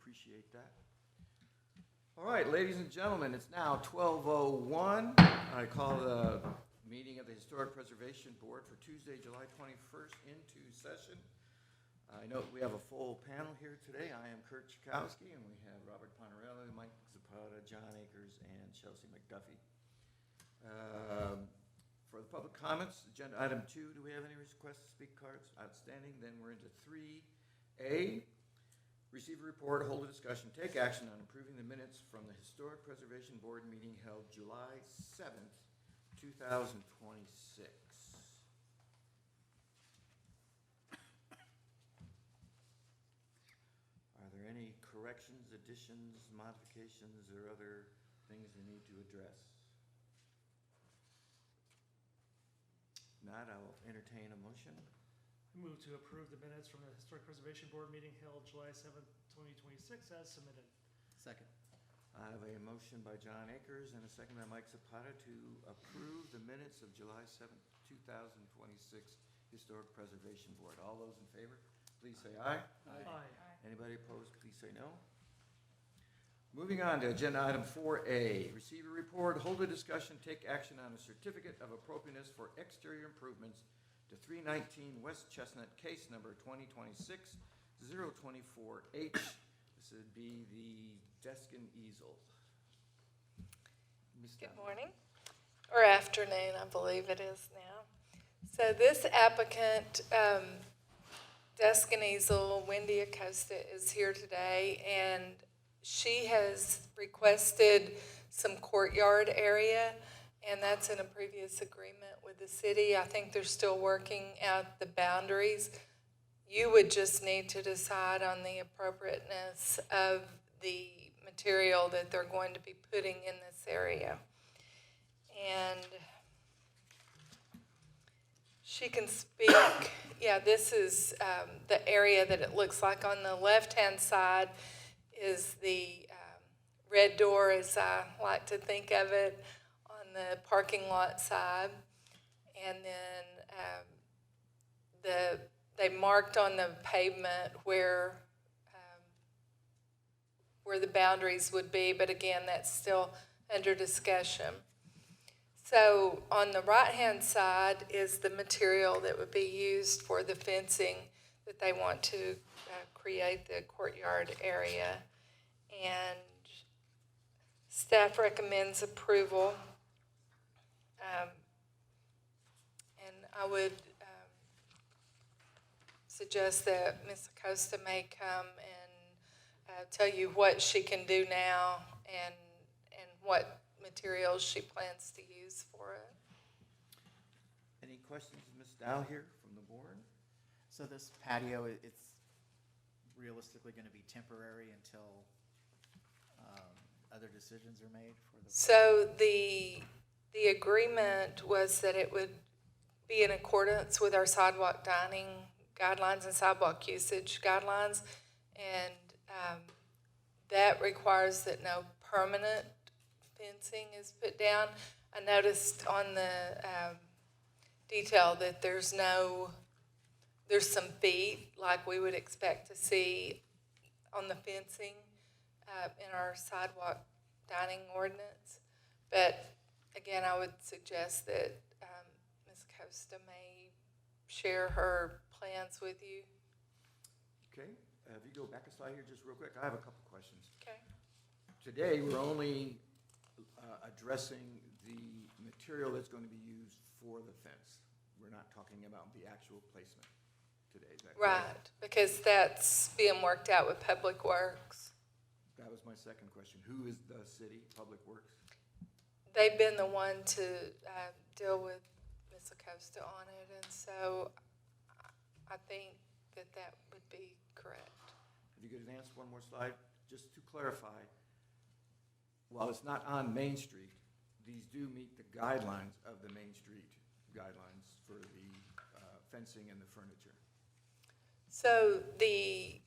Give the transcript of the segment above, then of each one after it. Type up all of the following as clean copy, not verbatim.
appreciate that. All right, ladies and gentlemen, it's now 12:01. I call the meeting of the Historic Preservation Board for Tuesday, July 21st into session. I know we have a full panel here today. I am Kurt Chakowski, and we have Robert Ponarelli, Mike Zapata, John Akers, and Chelsea McDuffie. For the public comments, agenda item 2, do we have any requests to speak cards? Outstanding. Then we're into 3A. Receive a report, hold a discussion, take action on approving the minutes from the Historic Preservation Board meeting held July 7th, 2026. Are there any corrections, additions, modifications, or other things we need to address? If not, I will entertain a motion. Move to approve the minutes from the Historic Preservation Board meeting held July 7th, 2026 as submitted. Second. I have a motion by John Akers and a second by Mike Zapata to approve the minutes of July 7th, 2026 Historic Preservation Board. All those in favor, please say aye. Aye. Anybody opposed, please say no. Moving on to agenda item 4A, receive a report, hold a discussion, take action on a certificate of appropriateness for exterior improvements to 319 West Chestnut, case number 2026-024H. This would be the desk and easel. Good morning, or afternoon, I believe it is now. So this applicant, Desk and Easel, Wendy Acosta, is here today, and she has requested some courtyard area, and that's in a previous agreement with the city. I think they're still working out the boundaries. You would just need to decide on the appropriateness of the material that they're going to be putting in this area. And she can speak. Yeah, this is the area that it looks like. On the left-hand side is the red door, as I like to think of it, on the parking lot side. And then they marked on the pavement where the boundaries would be, but again, that's still under discussion. So on the right-hand side is the material that would be used for the fencing that they want to create the courtyard area. And staff recommends approval. And I would suggest that Ms. Acosta may come and tell you what she can do now and what materials she plans to use for it. Any questions, Ms. Dow here from the board? So this patio, it's realistically going to be temporary until other decisions are made for the... So the agreement was that it would be in accordance with our sidewalk dining guidelines and sidewalk usage guidelines, and that requires that no permanent fencing is put down. I noticed on the detail that there's some feet like we would expect to see on the fencing in our sidewalk dining ordinance. But again, I would suggest that Ms. Costa may share her plans with you. Okay, if you go back a slide here just real quick, I have a couple questions. Okay. Today, we're only addressing the material that's going to be used for the fence. We're not talking about the actual placement today, is that correct? Right, because that's being worked out with Public Works. That was my second question. Who is the city, Public Works? They've been the one to deal with Ms. Acosta on it, and so I think that would be correct. If you could advance one more slide, just to clarify, while it's not on Main Street, these do meet the guidelines of the Main Street guidelines for the fencing and the furniture. So the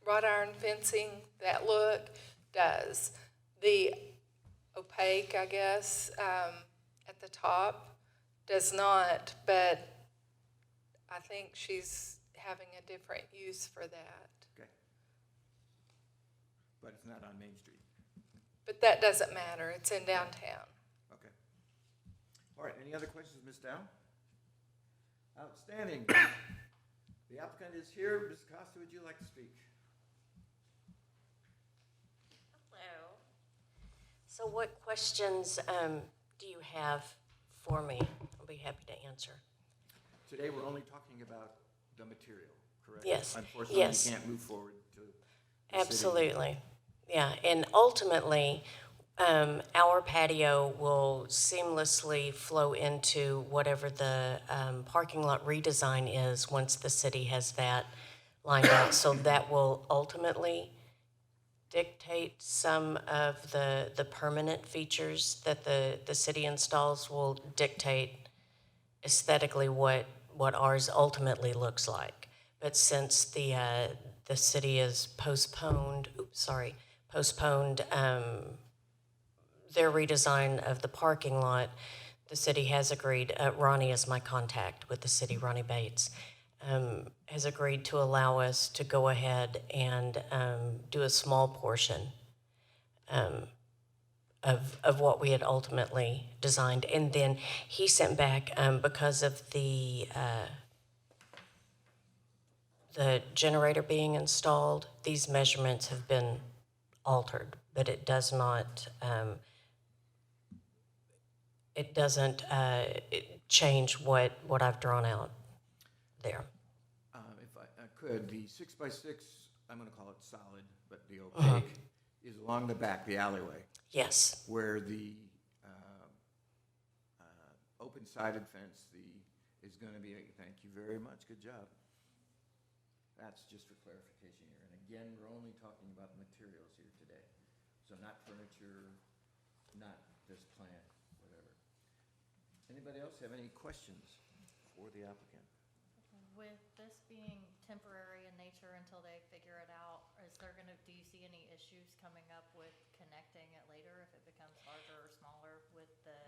wrought iron fencing, that look, does. The opaque, I guess, at the top does not, but I think she's having a different use for that. Okay. but it's not on Main Street. But that doesn't matter, it's in downtown. Okay. All right, any other questions, Ms. Dow? Outstanding. The applicant is here. Ms. Costa, would you like to speak? Hello. So what questions do you have for me? I'll be happy to answer. Today, we're only talking about the material, correct? Yes. Unfortunately, Yes. you can't move forward to the city. Absolutely. Yeah, and ultimately, our patio will seamlessly flow into whatever the parking lot redesign is once the city has that lined out. So that will ultimately dictate some of the permanent features that the city installs, will dictate aesthetically what ours ultimately looks like. But since the city has postponed their redesign of the parking lot, the city has agreed, Ronnie is my contact with the city, Ronnie Bates, has agreed to allow us to go ahead and do a small portion of what we had ultimately designed. And then he sent back, because of the generator being installed, these measurements have been altered, but it does not, it doesn't change what I've drawn out there. If I could, the 6x6, I'm going to call it solid, but the opaque, is along the back, the alleyway, Yes, where the open-sided fence is going to be, thank you very much, good job. That's just for clarification here. And again, we're only talking about materials here today. So not furniture, not this plan, whatever. Anybody else have any questions for the applicant? With this being temporary in nature until they figure it out, do you see any issues coming up with connecting it later if it becomes larger or smaller with the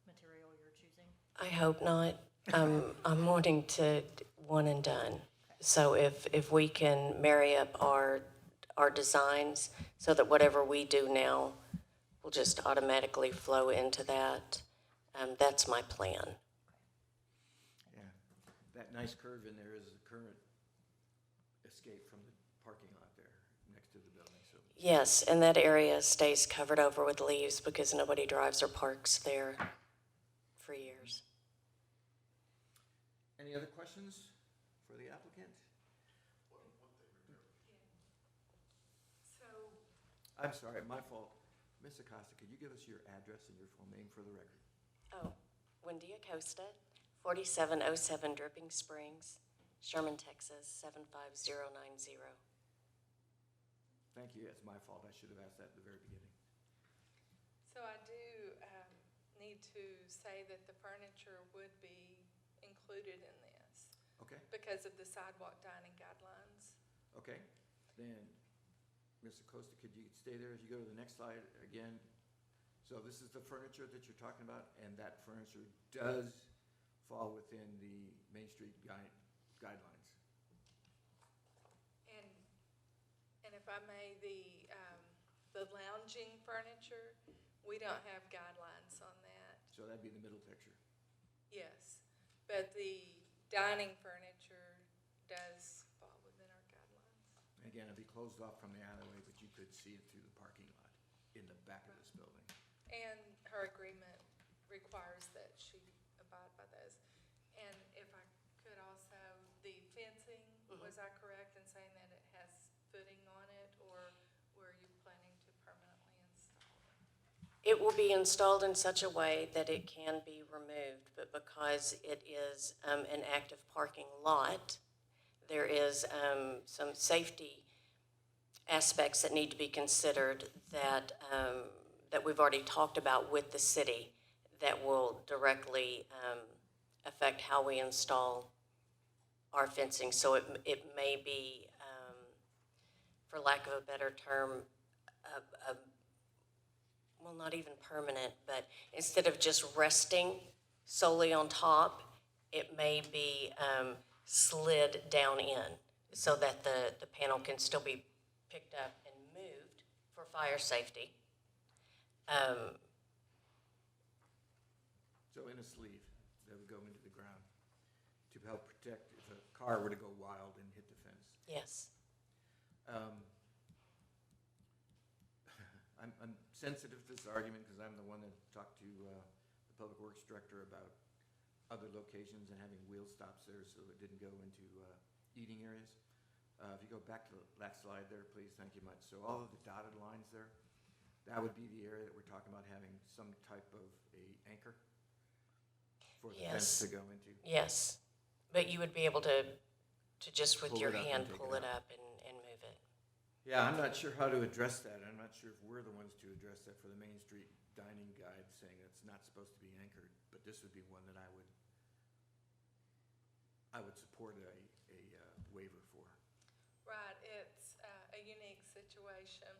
material you're choosing? I hope not. I'm wanting to one and done. So if we can marry up our designs so that whatever we do now will just automatically flow into that, that's my plan. Yeah, that nice curve in there is the current escape from the parking lot there next to the building. So Yes, and that area stays covered over with leaves because nobody drives or parks there for years. any other questions for the applicant? So, I'm sorry, my fault. Ms. Acosta, could you give us your address and your full name for the record? Oh, Wendy Acosta, 4707 Dripping Springs, Sherman, Texas, 75090. Thank you, it's my fault. I should have asked that at the very beginning. so I do need to say that the furniture would be included in this Okay, because of the sidewalk dining guidelines. okay. Then, Ms. Acosta, could you stay there as you go to the next slide again? So this is the furniture that you're talking about, and that furniture does fall within the Main Street guidelines. And if I may, the lounging furniture, we don't have guidelines on that. So that'd be the middle picture. Yes, but the dining furniture does fall within our guidelines. Again, it'd be closed off from the alleyway, but you could see it through the parking lot in the back of this building. And her agreement requires that she abide by those. And if I could also, the fencing, was I correct in saying that it has footing on it, or were you planning to permanently install it? It will be installed in such a way that it can be removed, but because it is an active parking lot, there is some safety aspects that need to be considered that we've already talked about with the city that will directly affect how we install our fencing. So it may be, for lack of a better term, well, not even permanent, but instead of just resting solely on top, it may be slid down in so that the panel can still be picked up and moved, for fire safety. So in a sleeve that would go into the ground to help protect if a car were to go wild and hit the fence. Yes. I'm sensitive to this argument because I'm the one that talked to the Public Works Director about other locations and having wheel stops there so it didn't go into eating areas. If you go back to that slide there, please, thank you much. So all of the dotted lines there, that would be the area that we're talking about having some type of a anchor for the fence to go into. Yes, but you would be able to just with Pull your it up and hand take pull it it out. up and move it. Yeah, I'm not sure how to address that. I'm not sure if we're the ones to address that for the Main Street dining guide, saying it's not supposed to be anchored, but this would be one that I would support a waiver for. Right, it's a unique situation.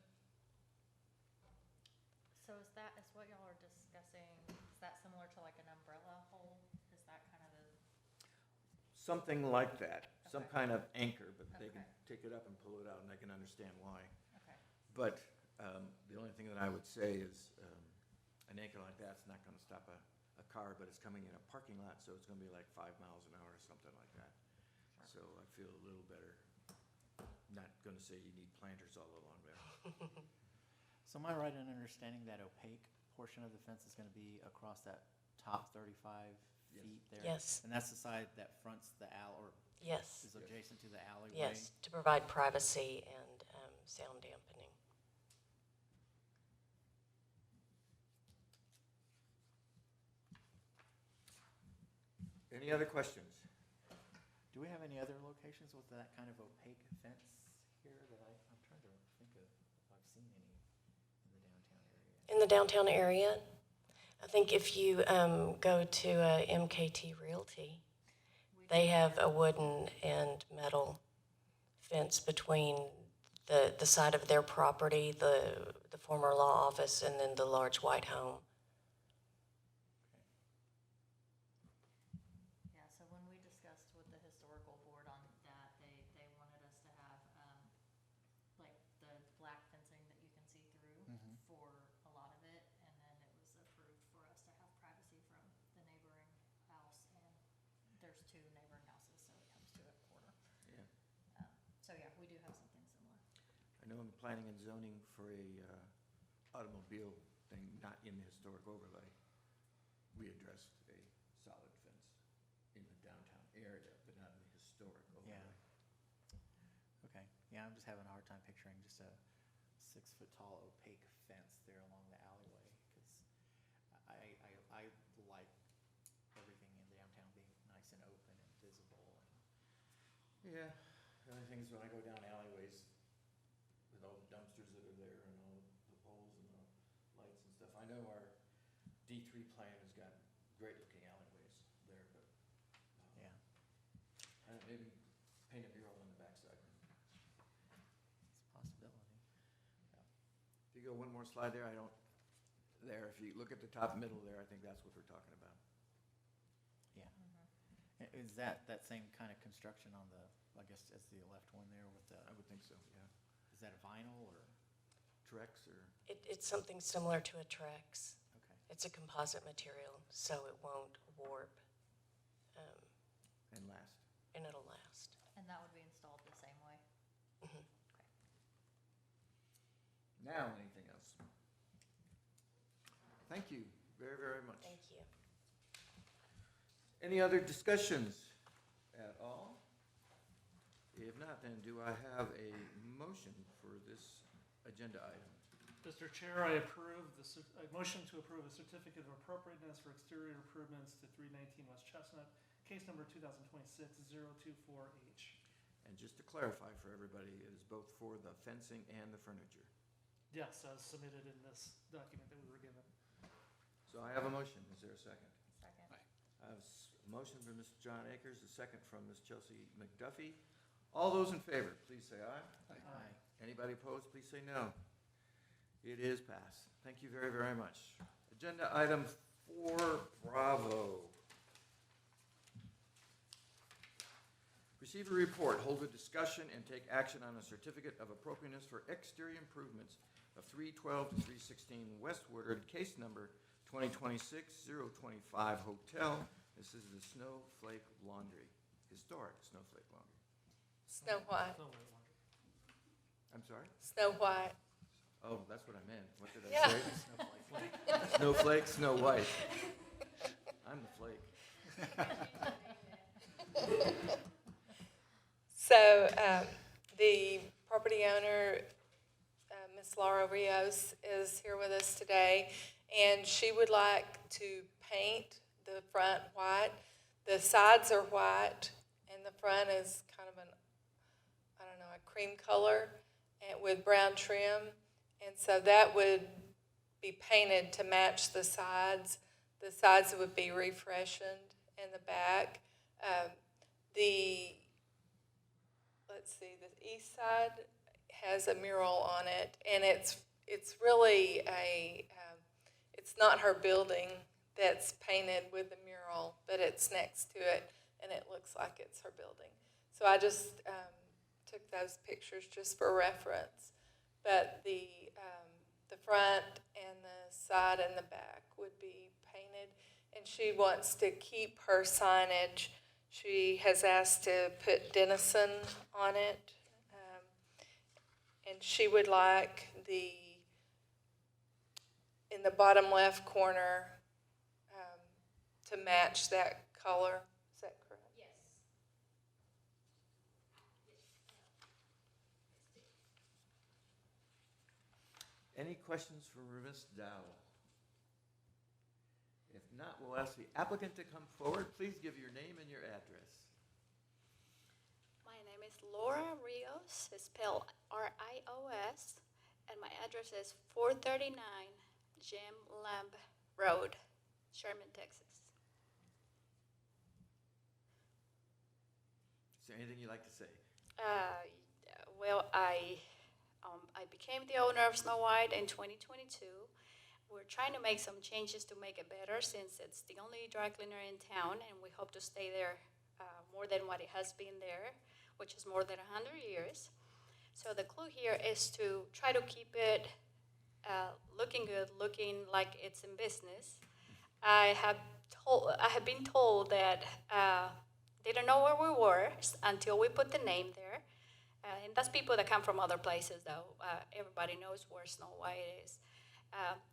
So is what y'all are discussing, is that similar to like an umbrella hole? Is that kind of a, Something like that, some Okay. kind of anchor, but they can Okay. take it up and pull it out, and I can understand why. okay, But the only thing that I would say is an anchor like that's not going to stop a car, but it's coming in a parking lot, so it's going to be like 5 miles an hour or something like that. So I feel a little better. Not going to say you need planters all along there. So am I right in understanding that opaque portion of the fence is gonna be across that top 35 Yes. feet there? Yes. And that's the side that fronts the or Yes, is adjacent to the alleyway? yes, to provide privacy and sound dampening. Any other questions? Do we have any other locations with that kind of opaque fence here that I'm trying to think of if I've seen any in the downtown area? In the downtown area, I think if you go to MKT Realty, they have a wooden and metal fence between the side of their property, the former law office, and then the large white home. yeah, so when we discussed with the historical board on that, they wanted us to have, like the black fencing that you can see through for a lot of it, and then it was approved for us to have privacy from the neighboring house, and there's 2 neighboring houses, so it comes to a quarter. Yeah. So yeah, we do have something similar. I know in planning and zoning for a automobile thing, not in the historic overlay, we addressed a solid fence in the downtown area, but not in the historic overlay. Okay, yeah, I'm just having a hard time picturing just a 6-foot tall opaque fence there along the alleyway, because I like everything in downtown being nice and open and visible. Yeah, the only thing is when I go down alleyways with all the dumpsters that are there and all the poles and the lights and stuff, I know our D3 plan has got great looking alleyways there, but Yeah, maybe paint a mural on the backside. it's a possibility. If you go one more slide there, if you look at the top middle there, I think that's what we're talking about. Yeah. Is that same kind of construction on the, I guess, as the left one there with the, I would think so, yeah. is that a vinyl or? Trex or, It's something similar to a Trex. Okay. It's a composite material, so it won't warp, and last. and it'll last. And that would be installed the same way? Mhm. Now, anything else? Thank you very, very much. Thank you. Any other discussions at all? If not, then do I have a motion for this agenda item? Mr. Chair, I approve a motion to approve a certificate of appropriateness for exterior improvements to 319 West Chestnut, case number 2026-024H. And just to clarify for everybody, it is both for the fencing and the furniture. Yes, as submitted in this document that we were given. So I have a motion. Is there a second? Second. I have a motion from Mr. John Akers, a second from Ms. Chelsea McDuffie. All those in favor, please say aye. Aye. Anybody opposed, please say no. It is passed. Thank you very, very much. Agenda item 4, Bravo. Receive a report, hold a discussion, and take action on a certificate of appropriateness for exterior improvements of 312 to 316 West Woodard, case number 2026-025 Hotel. This is the Snowflake Laundry, historic Snowflake Laundry. Snow White, No, wait, wonder. I'm sorry? Snow White. Oh, that's what I meant. What did I Yeah. say? Snowflake, Snow White. I'm the flake. So the property owner, Miss Laura Rios, is here with us today, and she would like to paint the front white. The sides are white, and the front is kind of an, I don't know, a cream color and with brown trim. And so that would be painted to match the sides. The sides would be refreshened in the back. Let's see, the east side has a mural on it, and it's really it's not her building that's painted with the mural, but it's next to it, and it looks like it's her building. So I just took those pictures just for reference. But the front and the side and the back would be painted, and she wants to keep her signage. She has asked to put Denison on it, and she would like in the bottom left corner to match that color. Is that correct? Any questions for Ms. Dow? If not, we'll ask the applicant to come forward. Please give your name and your address. My name is Laura Rios, it's spelled R-I-O-S, and my address is 439 Jim Lamb Road, Sherman, Texas. Is there anything you'd like to say? Well, I became the owner of Snow White in 2022. We're trying to make some changes to make it better since it's the only dry cleaner in town, and we hope to stay there more than what it has been there, which is more than 100 years. So the clue here is to try to keep it looking good, looking like it's in business. I have been told that they don't know where we were until we put the name there. And that's people that come from other places, though. Everybody knows where Snow White is.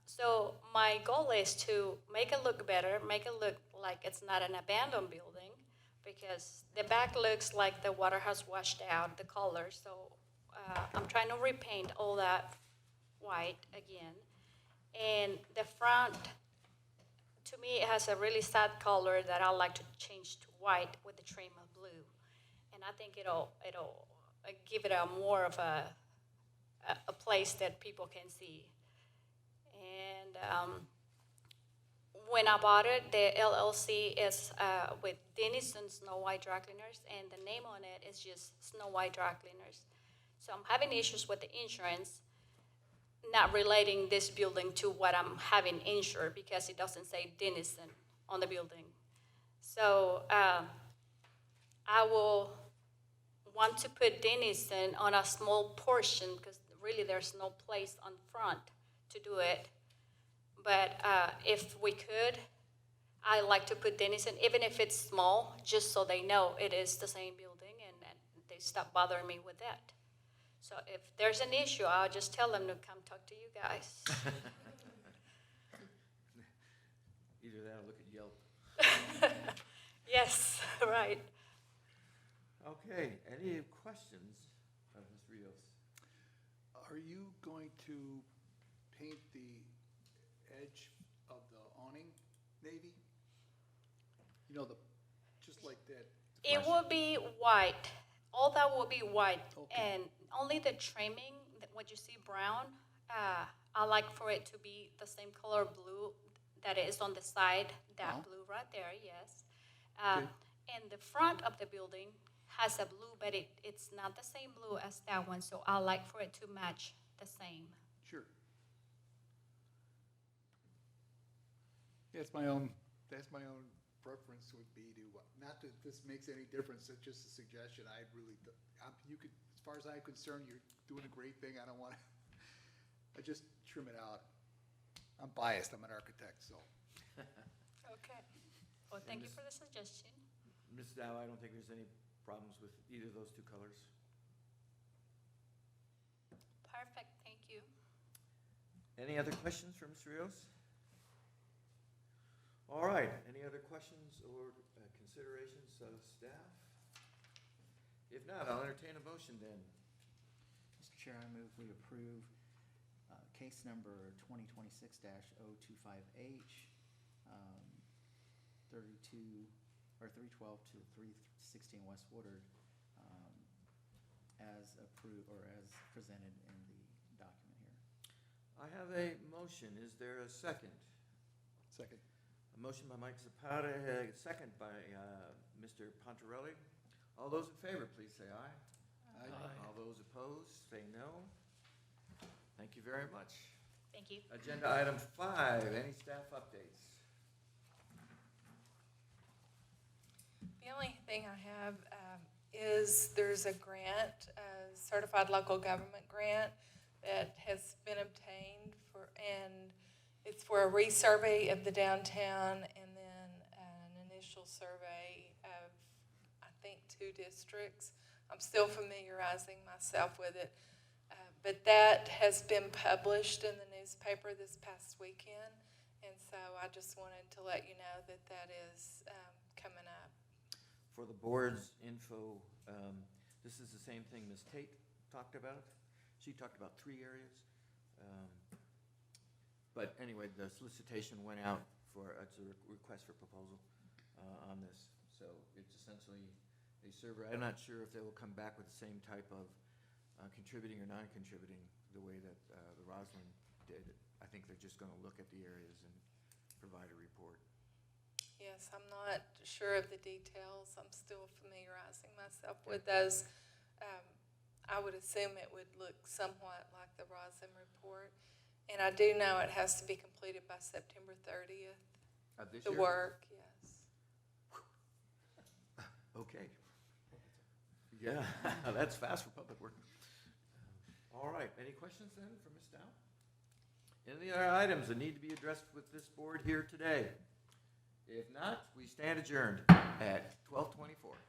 So my goal is to make it look better, make it look like it's not an abandoned building, because the back looks like the water has washed out the color. So I'm trying to repaint all that white again. And the front, to me, it has a really sad color that I like to change to white with the trim of blue. And I think it'll give it a more of a place that people can see. And when I bought it, the LLC is with Denison Snow White Dry Cleaners, and the name on it is just Snow White Dry Cleaners. So I'm having issues with the insurance, not relating this building to what I'm having insured because it doesn't say Denison on the building. So I will want to put Denison on a small portion because really there's no place on front to do it. But if we could, I like to put Denison, even if it's small, just so they know it is the same building and they stop bothering me with that. So if there's an issue, I'll just tell them to come talk to you guys. Either that or look at Yelp. Yes, right. Okay, any questions of Ms. Rios? Are you going to paint the edge of the awning navy? You know, just like that. It will be white. All that will be white. Okay. And only the trimming, what you see brown, I like for it to be the same color blue that is on the side, that blue right there, yes. Okay. And the front of the building has a blue, but it's not the same blue as that one, so I like for it to match the same. Sure. Yeah, that's my own preference would be to, not that this makes any difference, it's just a suggestion. I really, you could, as far as I'm concerned, you're doing a great thing. I don't want to, I just trim it out. I'm biased, I'm an architect, so. Okay. Well, thank you for the suggestion. Ms. Dow, I don't think there's any problems with either of those two colors. Perfect, thank you. Any other questions for Mr. Rios? All right, any other questions or considerations of staff? If not, I'll entertain a motion then. Mr. Chair, I move we approve case number 2026-025H, 312 to 316 West Woodard, as approved or as presented in the document here. I have a motion. Is there a second? Second. A motion by Mike Zapata, a second by Mr. Pontarelli. All those in favor, please say aye. Aye. All those opposed, say no. Thank you very much. Thank you. Agenda item 5, any staff updates? The only thing I have is there's a grant, a certified local government grant that has been obtained and it's for a resurvey of the downtown and then an initial survey of, I think, 2 districts. I'm still familiarizing myself with it. But that has been published in the newspaper this past weekend. And so I just wanted to let you know that that is coming up. For the board's info, this is the same thing Ms. Tate talked about. She talked about 3 areas. But anyway, the solicitation went out for, it's a request for proposal on this. So it's essentially a survey. I'm not sure if they will come back with the same type of contributing or non-contributing the way that the Roslyn did. I think they're just going to look at the areas and provide a report. Yes, I'm not sure of the details. I'm still familiarizing myself with those. I would assume it would look somewhat like the Roslyn report. And I do know it has to be completed by September 30th. This The year? work, yes. Okay. Yeah, that's fast for public work. All right, any questions then for Ms. Dow? Any other items that need to be addressed with this board here today? If not, we stand adjourned at 12:24.